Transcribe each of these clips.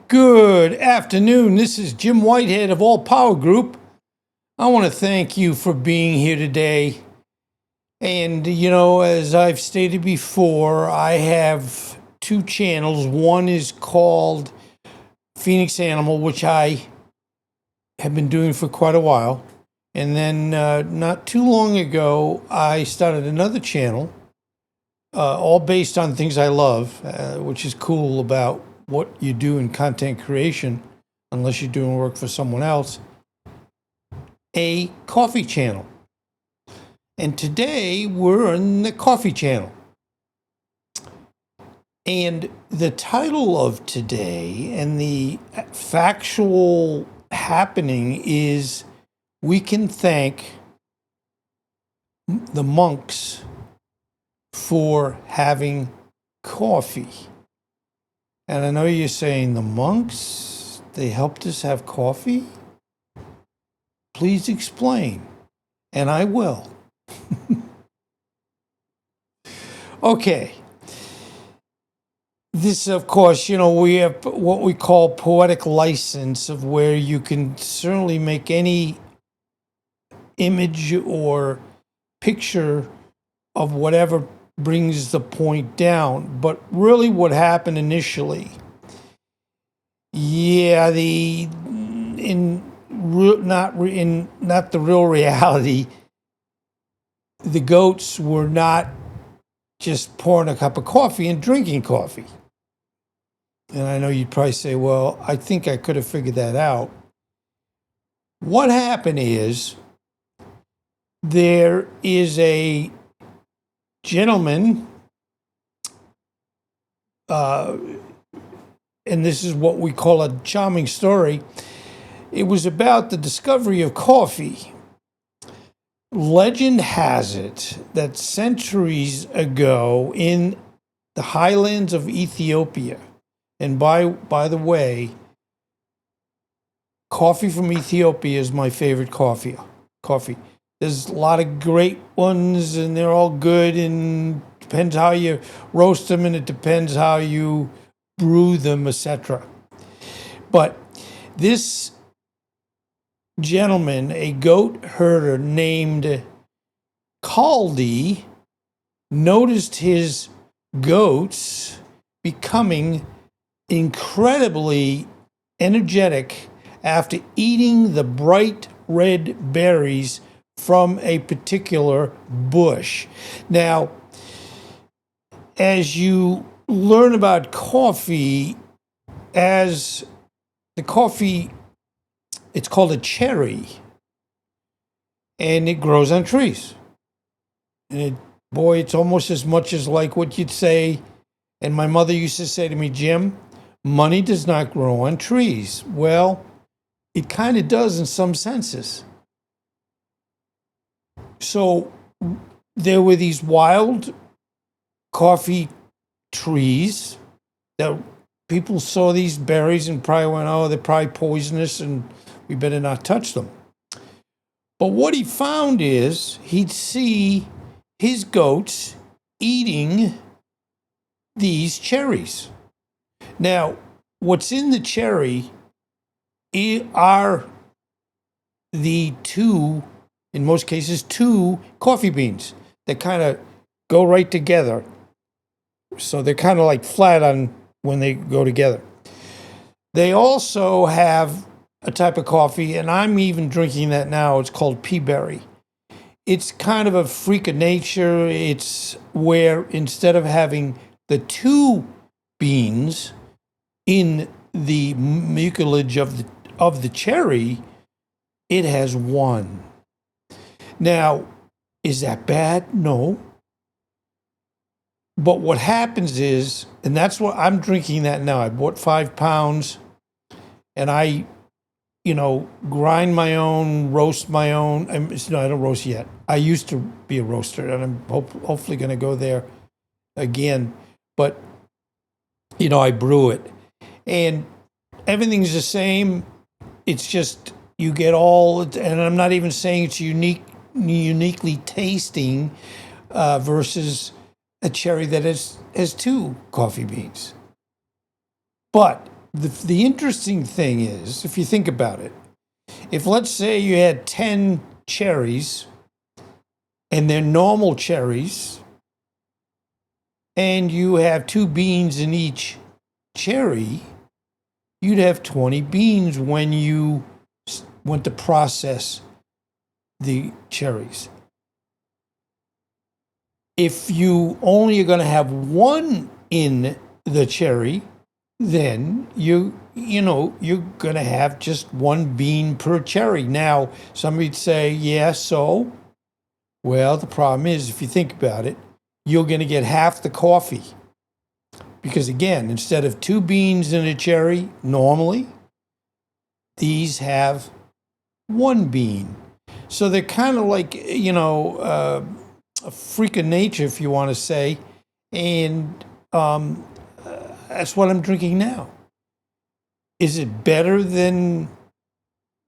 Good afternoon. This is Jim Whitehead of All Power Group. I want to thank you for being here today. And, as I've stated before, I have two channels. One is called Phoenix Animal, which I have been doing for quite a while. And then not too long ago, I started another channel, all based on things I love, which is cool about what you do in content creation, unless you're doing work for someone else, a coffee channel. And today we're in the coffee channel. And the title of today and the factual happening is we can thank the monks for having coffee. And I know you're saying, the monks, they helped us have coffee? Please explain. And I will. Okay. This, of course, we have what we call poetic license, of where you can certainly make any image or picture of whatever brings the point down. But really what happened initially, not the real reality, the goats were not just pouring a cup of coffee and drinking coffee. And I know you'd probably say, well, I think I could have figured that out. What happened is there is a gentleman, and this is what we call a charming story. It was about the discovery of coffee. Legend has it that centuries ago in the highlands of Ethiopia, and by the way, coffee from Ethiopia is my favorite coffee. There's a lot of great ones, and they're all good, and depends how you roast them, and it depends how you brew them, etc. But this gentleman, a goat herder named Kaldi, noticed his goats becoming incredibly energetic after eating the bright red berries from a particular bush. Now, as you learn about coffee, as the coffee, it's called a cherry, and it grows on trees. And it's almost as much as like what you'd say, and my mother used to say to me, Jim, money does not grow on trees. Well, it kind of does in some senses. So there were these wild coffee trees that people saw these berries and probably went, oh, they're probably poisonous and we better not touch them. But what he found is he'd see his goats eating these cherries. Now, what's in the cherry are the two, in most cases, two coffee beans that kind of go right together. So they're kind of like flat on when they go together. They also have a type of coffee, and I'm even drinking that now. It's called pea berry. It's kind of a freak of nature. It's where instead of having the two beans in the mucilage of the cherry, it has one. Now, is that bad? No. But what happens is, and that's what I'm drinking that now. I bought 5 pounds, and I, grind my own, roast my own. No, I don't roast yet. I used to be a roaster, and I'm hopefully going to go there again. But, I brew it. And everything's the same. It's just you get all, and I'm not even saying it's uniquely tasting versus a cherry that has two coffee beans. But the interesting thing is, if you think about it, if let's say you had 10 cherries and they're normal cherries, and you have 2 beans in each cherry, you'd have 20 beans when you went to process the cherries. If you only are going to have one in the cherry, then you're going to have just 1 bean per cherry. Now, somebody'd say, yeah, so? Well, the problem is, if you think about it, you're going to get half the coffee. Because again, instead of 2 beans in a cherry normally, these have 1 bean. So they're kind of like, a freak of nature, if you want to say. And that's what I'm drinking now. Is it better than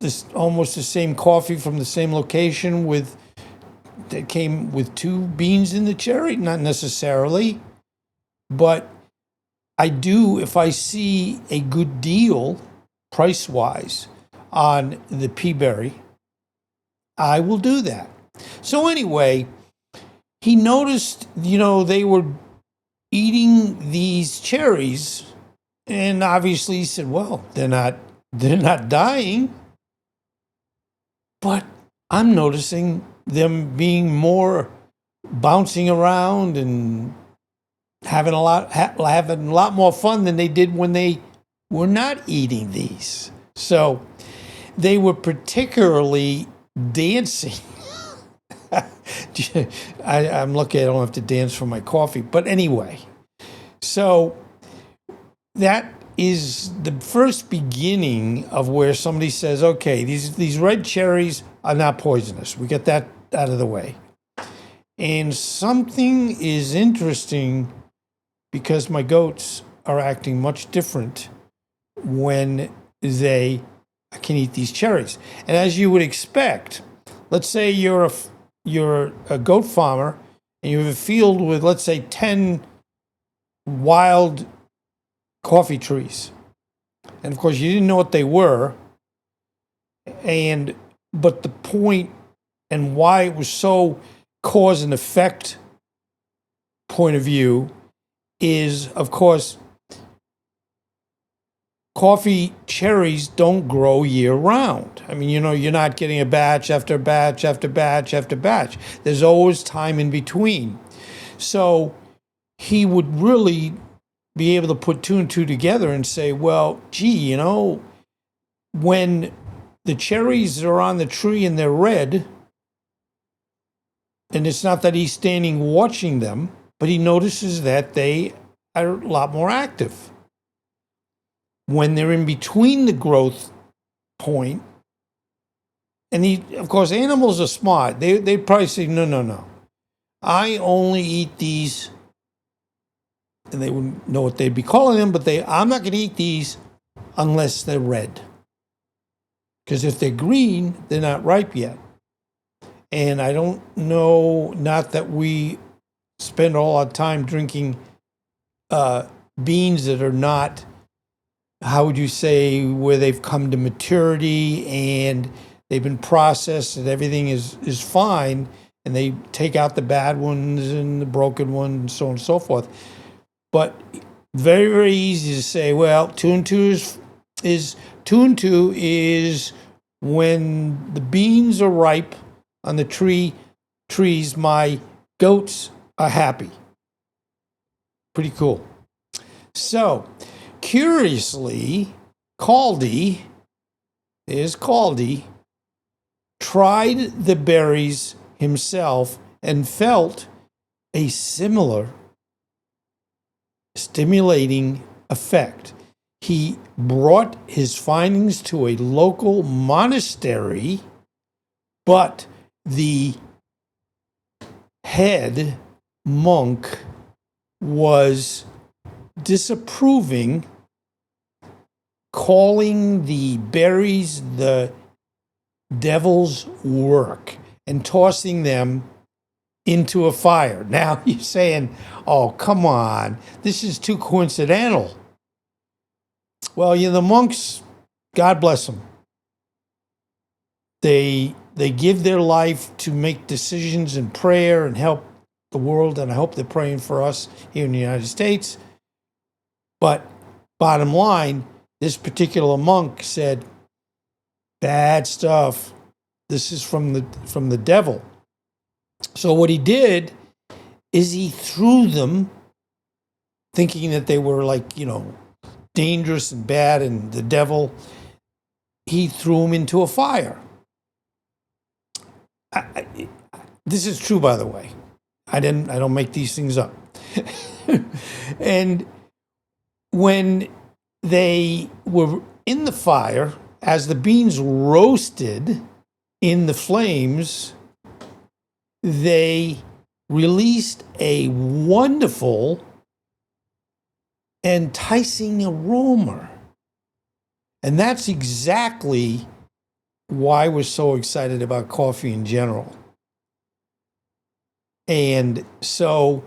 this almost the same coffee from the same location that came with 2 beans in the cherry? Not necessarily. But I do, if I see a good deal price-wise on the Peaberry, I will do that. So anyway, he noticed, they were eating these cherries, and obviously he said, well, they're not dying, but I'm noticing them being more bouncing around and having a lot more fun than they did when they were not eating these. So they were particularly dancing. I'm lucky I don't have to dance for my coffee. But anyway, so that is the first beginning of where somebody says, okay, these red cherries are not poisonous. We get that out of the way. And something is interesting because my goats are acting much different when they can eat these cherries. And as you would expect, let's say you're a goat farmer and you have a field with, let's say, 10 wild coffee trees. And of course, you didn't know what they were. But the point and why it was so cause and effect point of view is, of course, coffee cherries don't grow year round. I mean, you're not getting a batch after batch after batch after batch. There's always time in between. So he would really be able to put 2 and 2 together and say, well, gee, when the cherries are on the tree and they're red, and it's not that he's standing watching them, but he notices that they are a lot more active. When they're in between the growth point, and of course, animals are smart. They probably say, no. I only eat these, and they wouldn't know what they'd be calling them, but I'm not going to eat these unless they're red. Because if they're green, they're not ripe yet. And I don't know, not that we spend all our time drinking beans that are not, how would you say, where they've come to maturity and they've been processed and everything is fine, and they take out the bad ones and the broken ones and so on and so forth. But very, very easy to say, well, 2 and 2 is 2 and 2 is when the beans are ripe on the trees, my goats are happy. Pretty cool. So, curiously, Caldy tried the berries himself and felt a similar stimulating effect. He brought his findings to a local monastery, but the head monk was disapproving, calling the berries the devil's work and tossing them into a fire. Now you're saying, oh, come on, this is too coincidental. Well, the monks, God bless them. They give their life to make decisions and prayer and help the world, and I hope they're praying for us here in the United States. But bottom line, this particular monk said, bad stuff. This is from the devil. So what he did is he threw them, thinking that they were dangerous and bad and the devil. He threw them into a fire. This is true, by the way. I don't make these things up. And when they were in the fire, as the beans roasted in the flames, they released a wonderful, enticing aroma. And that's exactly why we're so excited about coffee in general. And so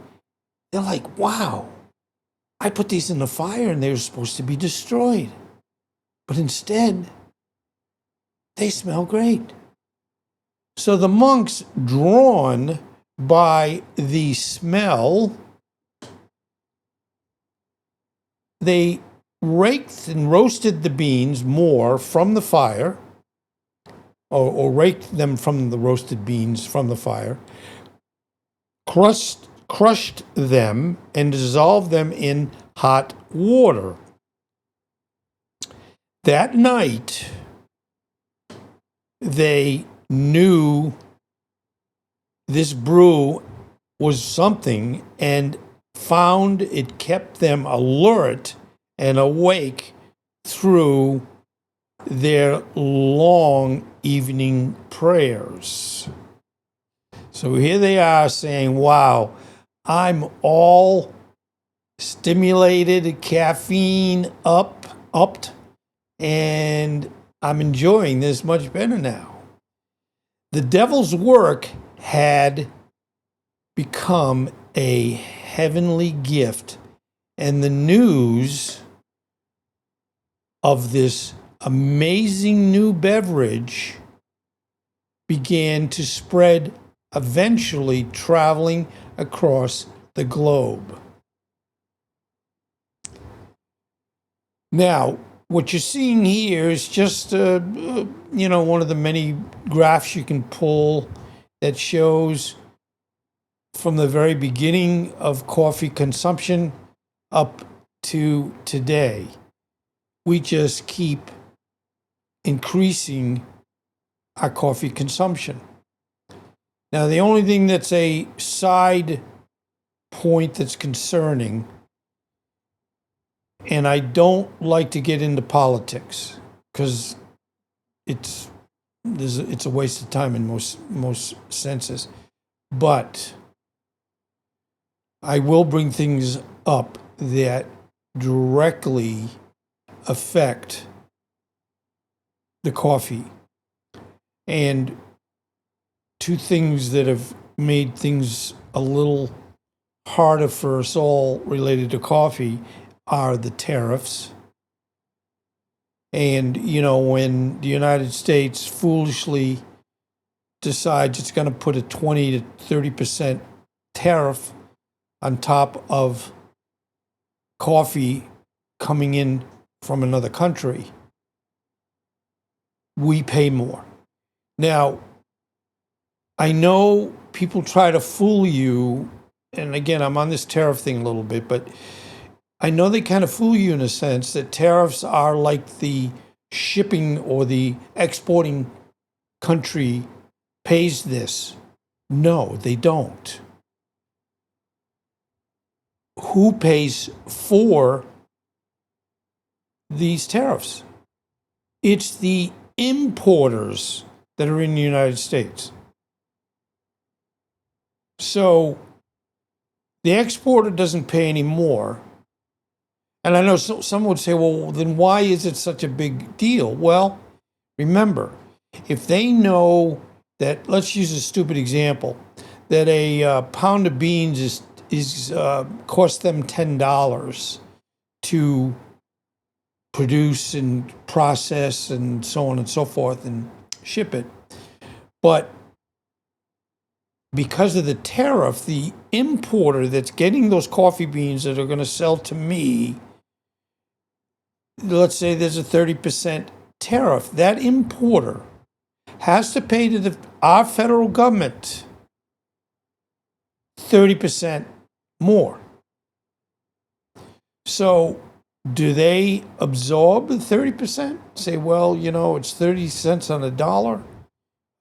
they're like, wow, I put these in the fire and they were supposed to be destroyed. But instead, they smell great. So the monks, drawn by the smell, they raked and roasted the beans more from the fire, or raked them from the roasted beans from the fire, crushed them, and dissolved them in hot water. That night, they knew this brew was something and found it kept them alert and awake through their long evening prayers. So here they are saying, wow, I'm all stimulated, caffeine upped, and I'm enjoying this much better now. The devil's work had become a heavenly gift, and the news of this amazing new beverage began to spread, eventually traveling across the globe. Now, what you're seeing here is just, one of the many graphs you can pull that shows from the very beginning of coffee consumption up to today. We just keep increasing our coffee consumption. Now, the only thing that's a side point that's concerning, and I don't like to get into politics because it's a waste of time in most senses, but I will bring things up that directly affect the coffee. And two things that have made things a little harder for us all related to coffee are the tariffs. And, when the United States foolishly decides it's going to put a 20 to 30% tariff on top of coffee coming in from another country, we pay more. Now, I know people try to fool you, and again, I'm on this tariff thing a little bit, but I know they kind of fool you in a sense that tariffs are like the shipping or the exporting country pays this. No, they don't. Who pays for these tariffs? It's the importers that are in the United States. So the exporter doesn't pay any more. And I know some would say, well, then why is it such a big deal? Well, remember, if they know that, let's use a stupid example, that a pound of beans is cost them $10 to produce and process and so on and so forth and ship it. But because of the tariff, the importer that's getting those coffee beans that are going to sell to me, let's say there's a 30% tariff, that importer has to pay to our federal government 30% more. So do they absorb the 30%? Say, well, it's 30 cents on a dollar.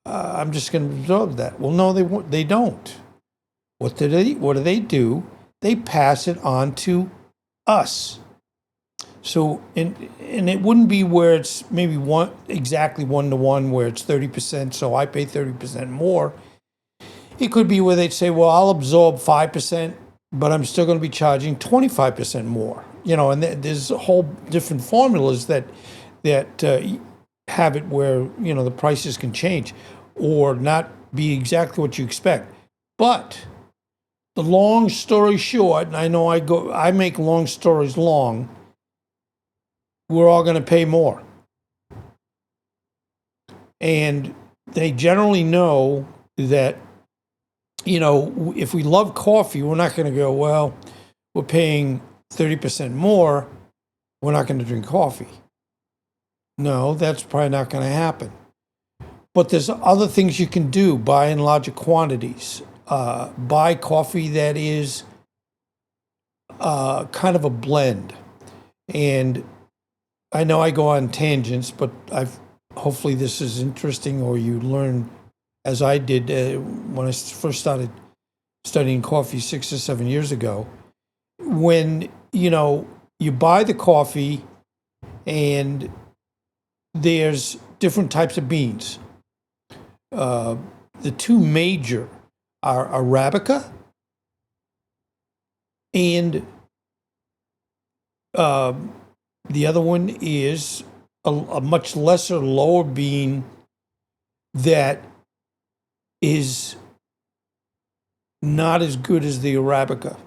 I'm just going to absorb that. Well, no, they don't. What do they do? They pass it on to us. So, and it wouldn't be where it's maybe exactly 1-to-1 where it's 30%, so I pay 30% more. It could be where they'd say, well, I'll absorb 5%, but I'm still going to be charging 25% more. And there's a whole different formulas that have it where, the prices can change or not be exactly what you expect. But the long story short, and I know I make long stories long, we're all going to pay more. And they generally know that, if we love coffee, we're not going to go, well, we're paying 30% more, we're not going to drink coffee. No, that's probably not going to happen. But there's other things you can do. Buy in larger quantities. Buy coffee that is kind of a blend. And I know I go on tangents, but hopefully this is interesting, or you learn, as I did when I first started studying coffee 6 or 7 years ago. When, you buy the coffee and there's different types of beans. The two major are Arabica and the other one is a much lesser, lower bean that is not as good as the Arabica.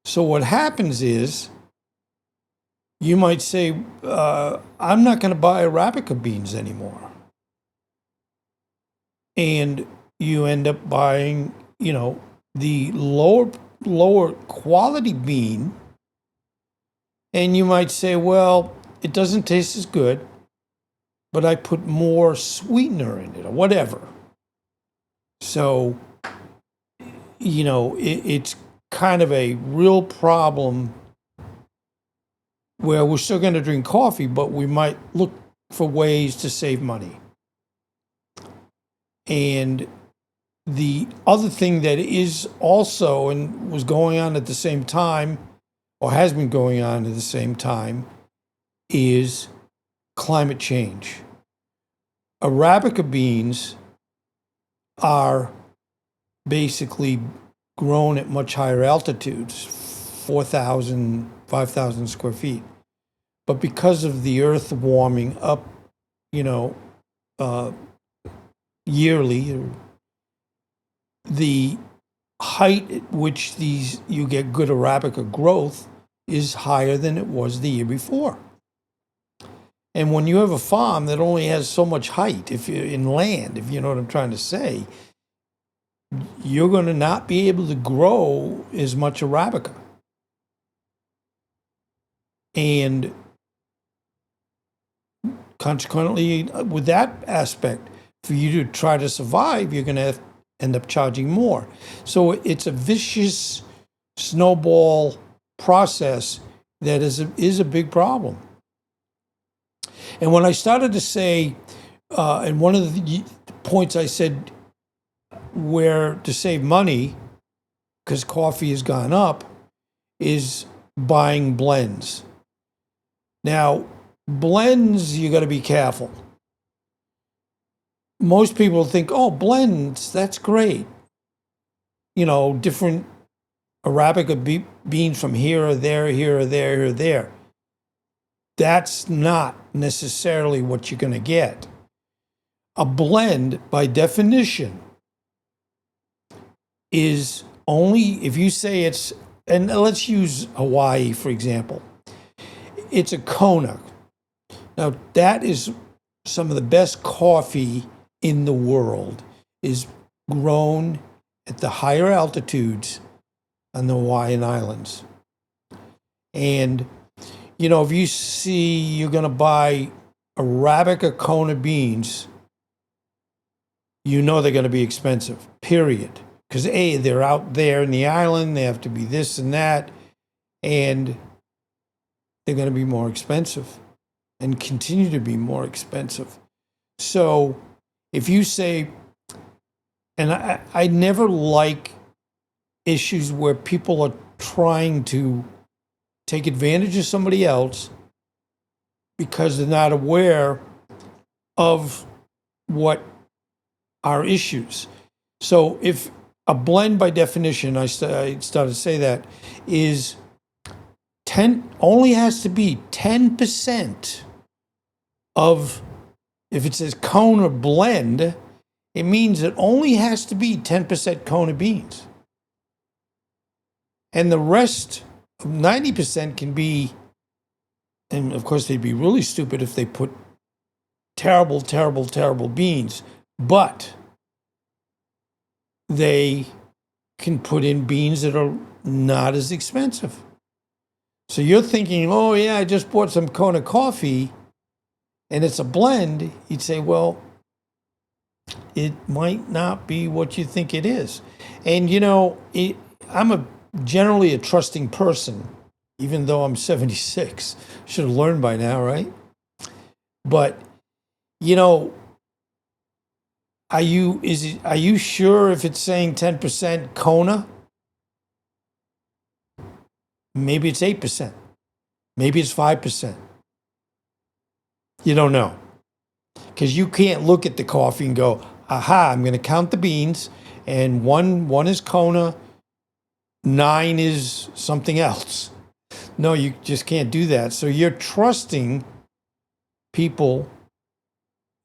So what happens is, you might say, I'm not going to buy Arabica beans anymore. And you end up buying, the lower quality bean. And you might say, well, it doesn't taste as good, but I put more sweetener in it or whatever. So, it's kind of a real problem where we're still going to drink coffee, but we might look for ways to save money. And the other thing that is also and was going on at the same time, or has been going on at the same time, is climate change. Arabica beans are basically grown at much higher altitudes, 4,000, 5,000 square feet. But because of the earth warming up, yearly, the height at which you get good Arabica growth is higher than it was the year before. And when you have a farm that only has so much height, if you're in land, if you know what I'm trying to say, you're going to not be able to grow as much Arabica. And consequently, with that aspect, for you to try to survive, you're going to end up charging more. So it's a vicious snowball process that is a big problem. And when I started to say, and one of the points I said where to save money, because coffee has gone up, is buying blends. Now, blends, you got to be careful. Most people think, oh, blends, that's great. Different Arabica beans from here or there, here or there, here or there. That's not necessarily what you're going to get. A blend, by definition, is only, if you say it's, and let's use Hawaii, for example. It's a Kona. Now, that is some of the best coffee in the world is grown at the higher altitudes on the Hawaiian Islands. And, if you see you're going to buy Arabica Kona beans, they're going to be expensive, period. Because they're out there in the island, they have to be this and that, and they're going to be more expensive and continue to be more expensive. So if you say, and I never like issues where people are trying to take advantage of somebody else because they're not aware of what are issues. So if a blend, by definition, I started to say that, is only has to be 10% of, if it says Kona blend, it means it only has to be 10% Kona beans. And the rest, 90%, can be, and of course they'd be really stupid if they put terrible, terrible, terrible beans, but they can put in beans that are not as expensive. So you're thinking, oh yeah, I just bought some Kona coffee and it's a blend. You'd say, well, it might not be what you think it is. And I'm generally a trusting person, even though I'm 76. Should have learned by now, right? But are you sure if it's saying 10% Kona? Maybe it's 8%. Maybe it's 5%. You don't know. Because you can't look at the coffee and go, aha, I'm going to count the beans, and one is Kona, 9 is something else. No, you just can't do that. So you're trusting people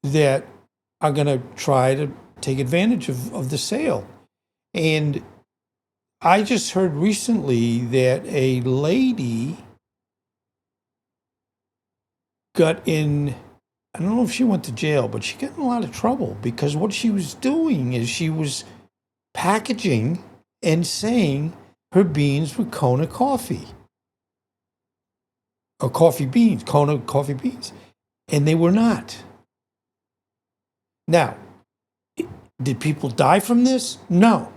that are going to try to take advantage of the sale. And I just heard recently that a lady got in, I don't know if she went to jail, but she got in a lot of trouble because what she was doing is she was packaging and saying her beans were Kona coffee. Or coffee beans, Kona coffee beans. And they were not. Now, did people die from this? No.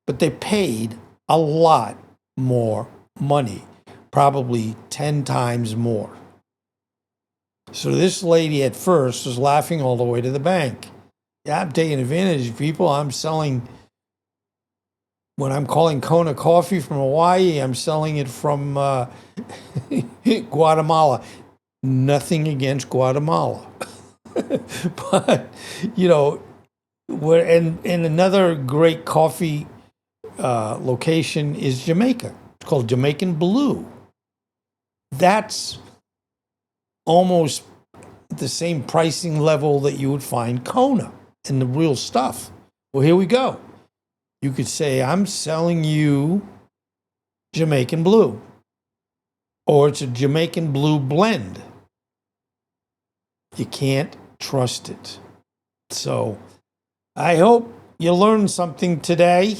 But they paid a lot more money, probably 10 times more. So this lady at first was laughing all the way to the bank. Yeah, I'm taking advantage of people. I'm selling, when I'm calling Kona coffee from Hawaii, I'm selling it from Guatemala. Nothing against Guatemala. But, and another great coffee location is Jamaica. It's called Jamaican Blue. That's almost the same pricing level that you would find Kona and the real stuff. Well, here we go. You could say, I'm selling you Jamaican Blue, or it's a Jamaican Blue blend. You can't trust it. So I hope you learned something today.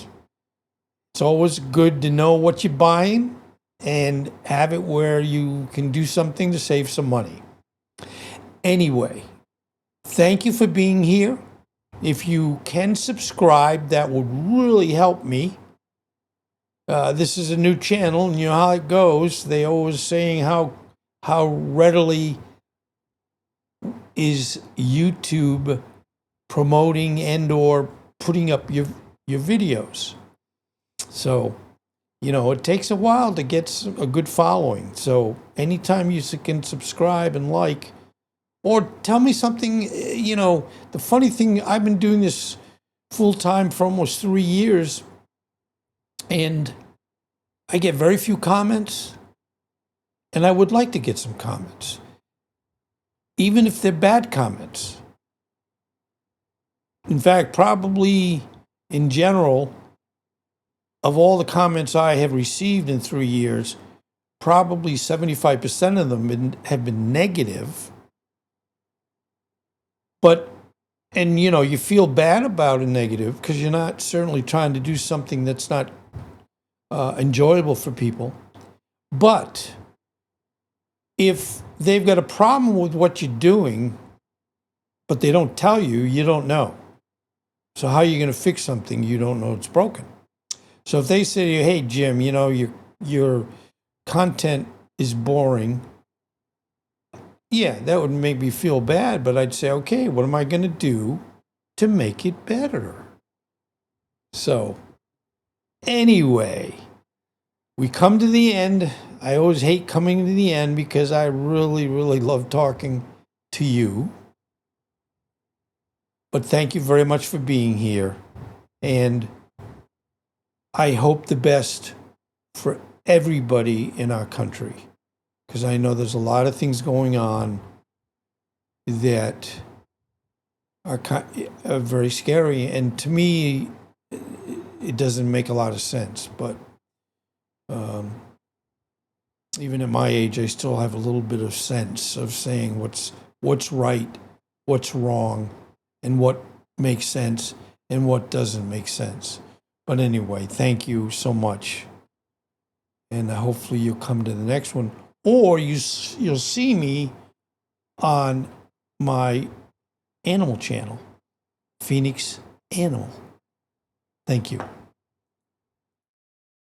It's always good to know what you're buying and have it where you can do something to save some money. Anyway, thank you for being here. If you can subscribe, that would really help me. This is a new channel, and you know how it goes. They always saying how readily is YouTube promoting and or putting up your videos. So, it takes a while to get a good following. So anytime you can subscribe and like, or tell me something, the funny thing, I've been doing this full time for almost 3 years, and I get very few comments, and I would like to get some comments, even if they're bad comments. In fact, probably in general, of all the comments I have received in 3 years, probably 75% of them have been negative, But, and you feel bad about a negative because you're not certainly trying to do something that's not enjoyable for people. But if they've got a problem with what you're doing, but they don't tell you, you don't know. So how are you going to fix something you don't know it's broken? So if they say to you, "Hey Jim, your content is boring," yeah, that would make me feel bad. But I'd say, okay, what am I going to do to make it better? So anyway, we come to the end. I always hate coming to the end because I really, really love talking to you. But thank you very much for being here. And I hope the best for everybody in our country, because I know there's a lot of things going on that are very scary. And to me, it doesn't make a lot of sense. But even at my age, I still have a little bit of sense of saying what's right, what's wrong, and what makes sense and what doesn't make sense. But anyway, thank you so much. And hopefully you'll come to the next one. Or you'll see me on my animal channel, Phoenix Animal. Thank you.